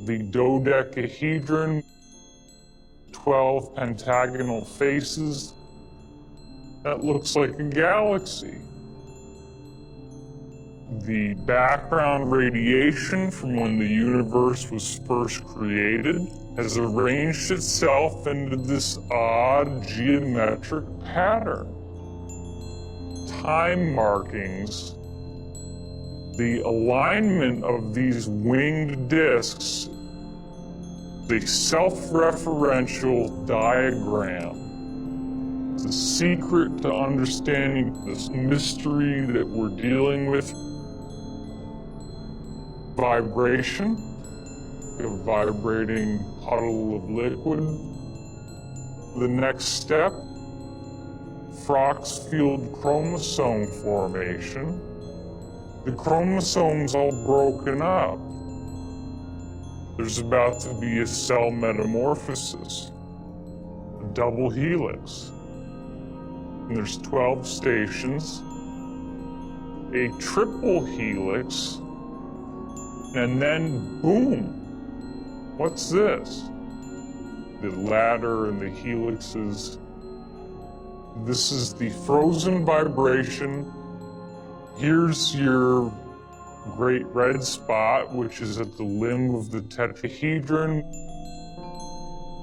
The dodecahedron, 12 pentagonal faces. That looks like a galaxy. The background radiation from when the universe was first created has arranged itself into this odd geometric pattern. Time markings, the alignment of these winged disks, the self-referential diagram. It's the secret to understanding this mystery that we're dealing with. Vibration, a vibrating puddle of liquid. The next step, Frostfield chromosome formation. The chromosome's all broken up. There's about to be a cell metamorphosis, a double helix. And there's 12 stations, a triple helix, and then boom, what's this? The ladder and the helixes. This is the frozen vibration. Here's your great red spot, which is at the limb of the tetrahedron.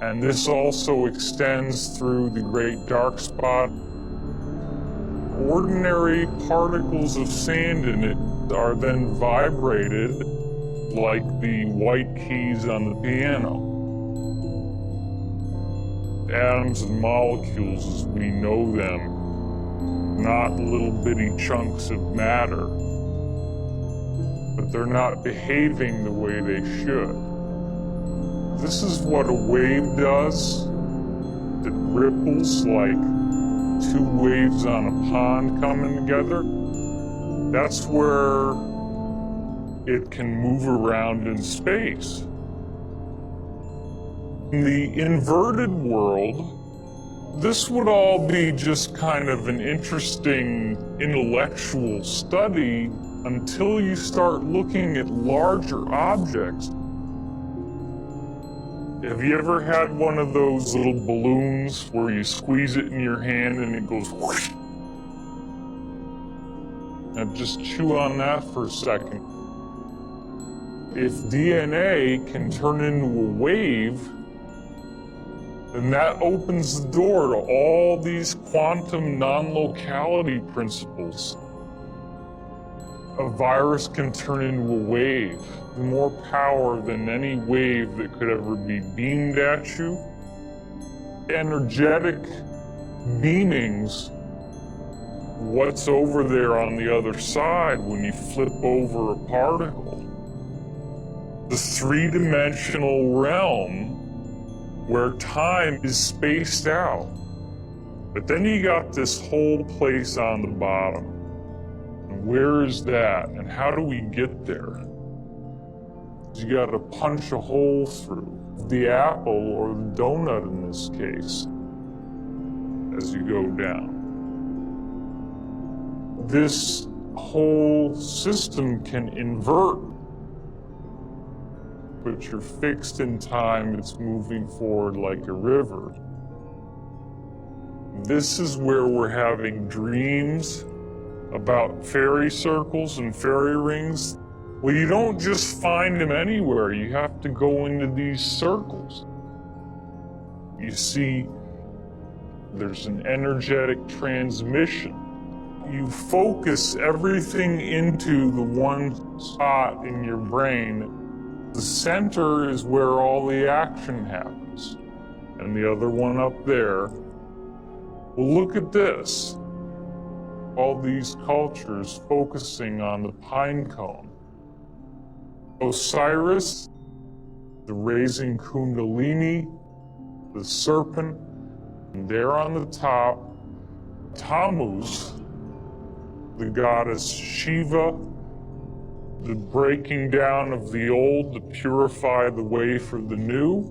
And this also extends through the great dark spot. Ordinary particles of sand in it are then vibrated like the white keys on the piano. Atoms and molecules as we know them, not little bitty chunks of matter, but they're not behaving the way they should. This is what a wave does. It ripples like two waves on a pond coming together. That's where it can move around in space. In the inverted world, this would all be just kind of an interesting intellectual study until you start looking at larger objects. Have you ever had one of those little balloons where you squeeze it in your hand and it goes whoosh? Now just chew on that for a second. If DNA can turn into a wave, then that opens the door to all these quantum non-locality principles. A virus can turn into a wave, more power than any wave that could ever be beamed at you. Energetic beamings, what's over there on the other side when you flip over a particle? The three-dimensional realm where time is spaced out. But then you got this whole place on the bottom. And where is that? And how do we get there? You gotta punch a hole through the apple or the donut in this case as you go down. This whole system can invert, but you're fixed in time, it's moving forward like a river. This is where we're having dreams about fairy circles and fairy rings. Well, you don't just find them anywhere, you have to go into these circles. You see, there's an energetic transmission. You focus everything into the one spot in your brain. The center is where all the action happens, and the other one up there. Well, look at this. All these cultures focusing on the pine cone. Osiris, the raising kundalini, the serpent, and there on the top, Tammuz, the goddess Shiva, the breaking down of the old to purify the way for the new.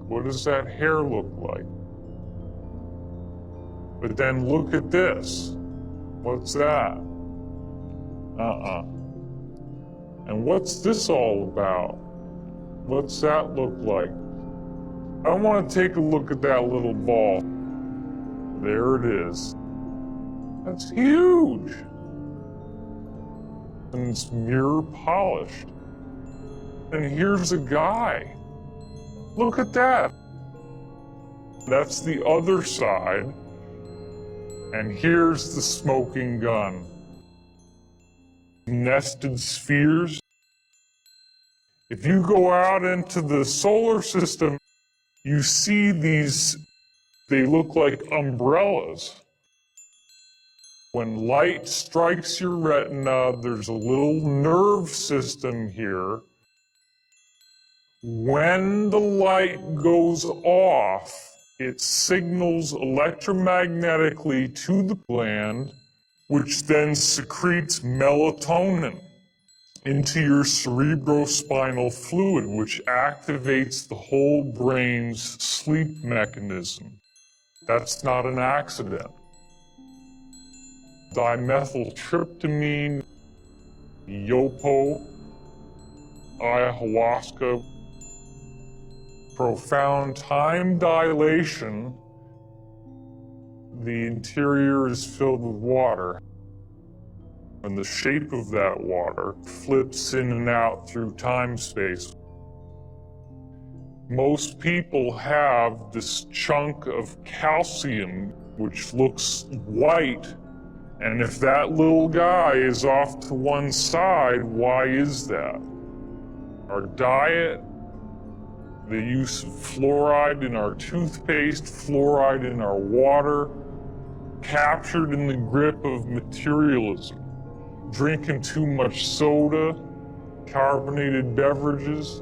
What does that hair look like? But then look at this. What's that? And what's this all about? What's that look like? I want to take a look at that little ball. There it is. That's huge. And it's mirror polished. And here's a guy. Look at that. That's the other side. And here's the smoking gun. Nested spheres. If you go out into the solar system, you see these, they look like umbrellas. When light strikes your retina, there's a little nerve system here. When the light goes off, it signals electromagnetically to the gland, which then secretes melatonin into your cerebrospinal fluid, which activates the whole brain's sleep mechanism. That's not an accident. Dimethyltryptamine, yopo, ayahuasca, profound time dilation. The interior is filled with water, and the shape of that water flips in and out through time-space. Most people have this chunk of calcium which looks white, and if that little guy is off to one side, why is that? Our diet, the use of fluoride in our toothpaste, fluoride in our water, captured in the grip of materialism. Drinking too much soda, carbonated beverages,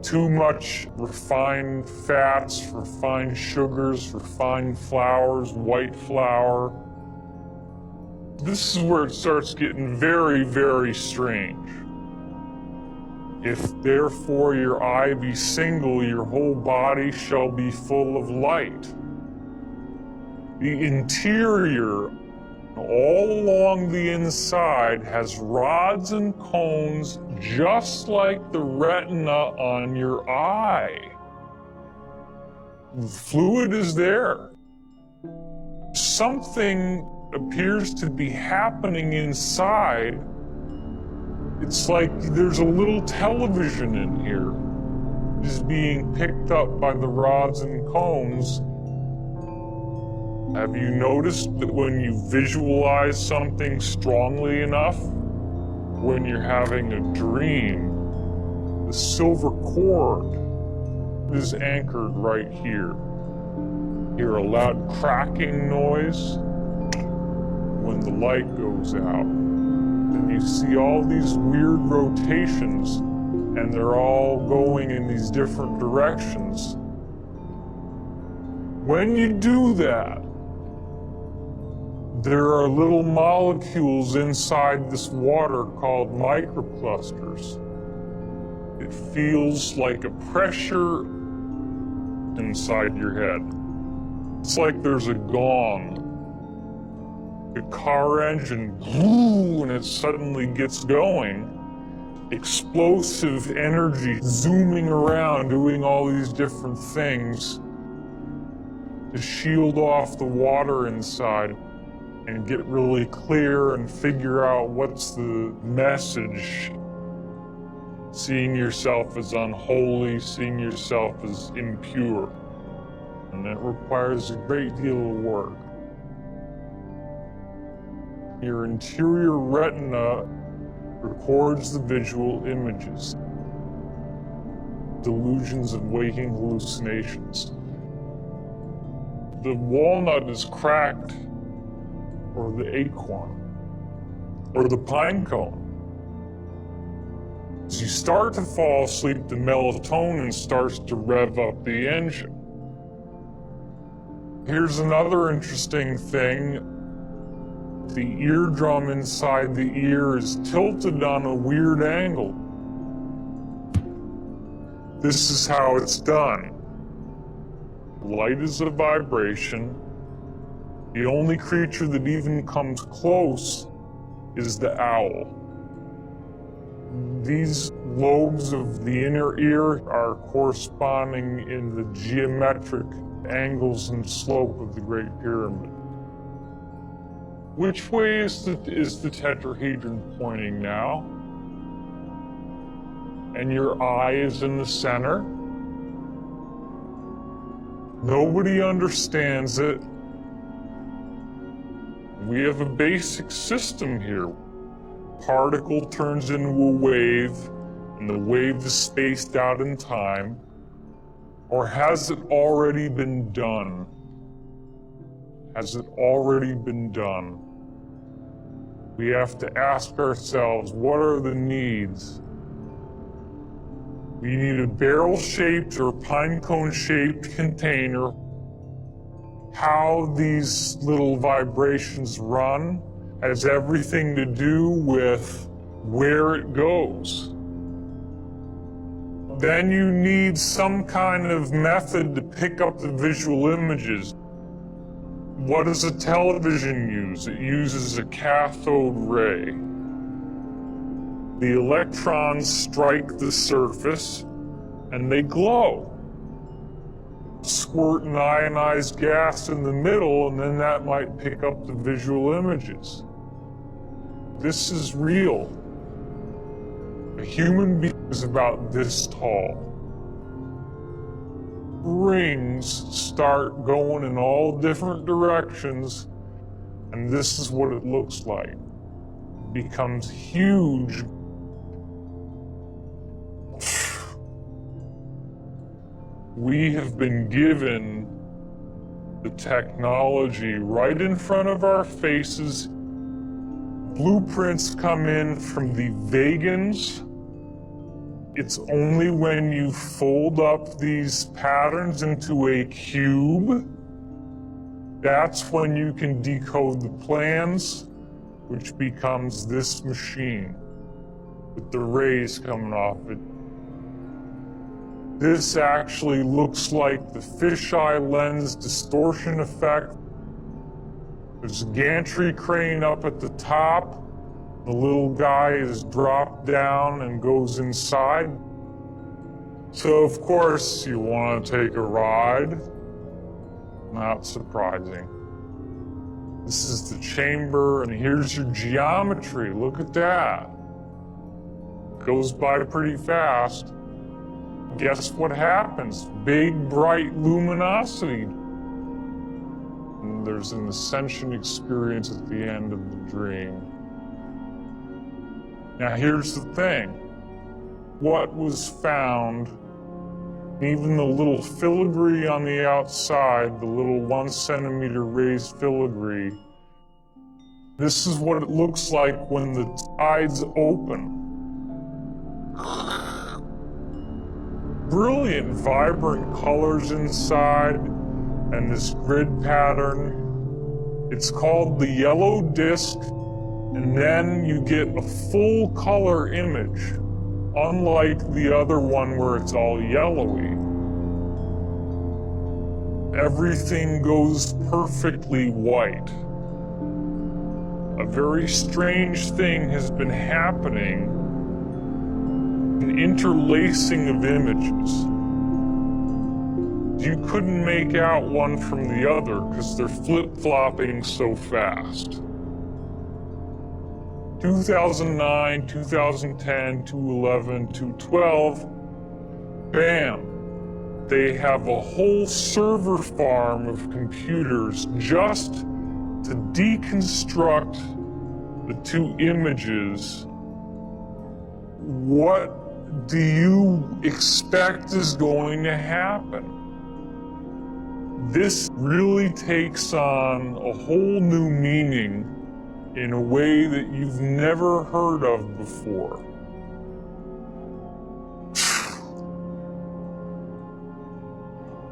too much refined fats, refined sugars, refined flours, white flour. This is where it starts getting very, very strange. If therefore your eye be single, your whole body shall be full of light. The interior, all along the inside, has rods and cones just like the retina on your eye. The fluid is there. Something appears to be happening inside. It's like there's a little television in here, just being picked up by the rods and cones. Have you noticed that when you visualize something strongly enough, when you're having a dream, the silver cord is anchored right here. You hear a loud cracking noise when the light goes out. And you see all these weird rotations, and they're all going in these different directions. When you do that, there are little molecules inside this water called microclusters. It feels like a pressure inside your head. It's like there's a gong. A car engine, and it suddenly gets going. Explosive energy zooming around, doing all these different things to shield off the water inside and get really clear and figure out what's the message. Seeing yourself as unholy, seeing yourself as impure. And that requires a great deal of work. Your interior retina records the visual images, delusions of waking hallucinations. The walnut is cracked, or the acorn, or the pine cone. As you start to fall asleep, the melatonin starts to rev up the engine. Here's another interesting thing. The eardrum inside the ear is tilted on a weird angle. This is how it's done. Light is a vibration. The only creature that even comes close is the owl. These lobes of the inner ear are corresponding in the geometric angles and slope of the Great Pyramid. Which way is the tetrahedron pointing now? And your eye is in the center. Nobody understands it. We have a basic system here. Particle turns into a wave, and the wave is spaced out in time. Or has it already been done? Has it already been done? We have to ask ourselves, what are the needs? We need a barrel-shaped or pinecone-shaped container. How these little vibrations run has everything to do with where it goes. Then you need some kind of method to pick up the visual images. What does a television use? It uses a cathode ray. The electrons strike the surface and they glow. Squirt an ionized gas in the middle, and then that might pick up the visual images. This is real. A human being is about this tall. Rings start going in all different directions, and this is what it looks like. It becomes huge. We have been given the technology right in front of our faces. Blueprints come in from the Vegans. It's only when you fold up these patterns into a cube, that's when you can decode the plans, which becomes this machine with the rays coming off it. This actually looks like the fisheye lens distortion effect. There's a gantry crane up at the top. The little guy is dropped down and goes inside. So of course you want to take a ride. Not surprising. This is the chamber, and here's your geometry. Look at that. Goes by pretty fast. Guess what happens? Big, bright luminosity. And there's an ascension experience at the end of the dream. Now here's the thing. What was found, even the little filigree on the outside, the little 1 centimeter raised filigree, this is what it looks like when the tides open. Brilliant, vibrant colors inside, and this grid pattern. It's called the yellow disc, and then you get a full color image, unlike the other one where it's all yellowy. Everything goes perfectly white. A very strange thing has been happening. An interlacing of images. You couldn't make out one from the other because they're flip-flopping so fast. 2009, 2010, 2011, 2012, bam! They have a whole server farm of computers just to deconstruct the two images. What do you expect is going to happen? This really takes on a whole new meaning in a way that you've never heard of before.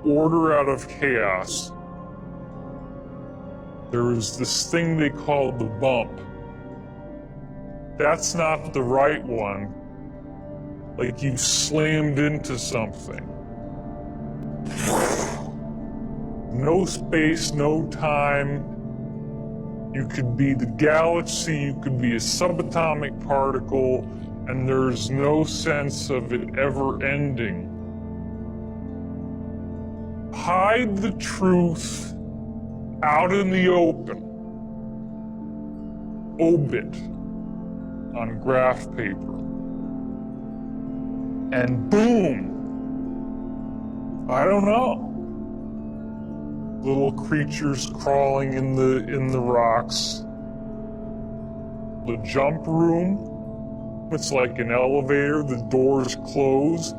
Order out of chaos. There was this thing they called the bump. That's not the right one. Like you slammed into something. No space, no time. You could be the galaxy, you could be a subatomic particle, and there's no sense of it ever ending. Hide the truth out in the open. Obit on graph paper. And boom! I don't know. Little creatures crawling in the rocks. The jump room, it's like an elevator, the doors close.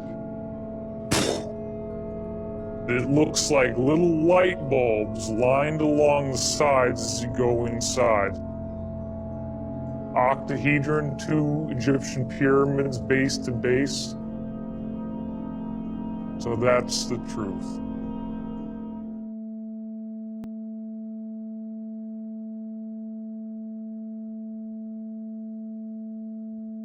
It looks like little light bulbs lined along the sides as you go inside. Octahedron, 2 Egyptian pyramids base to base. So that's the truth.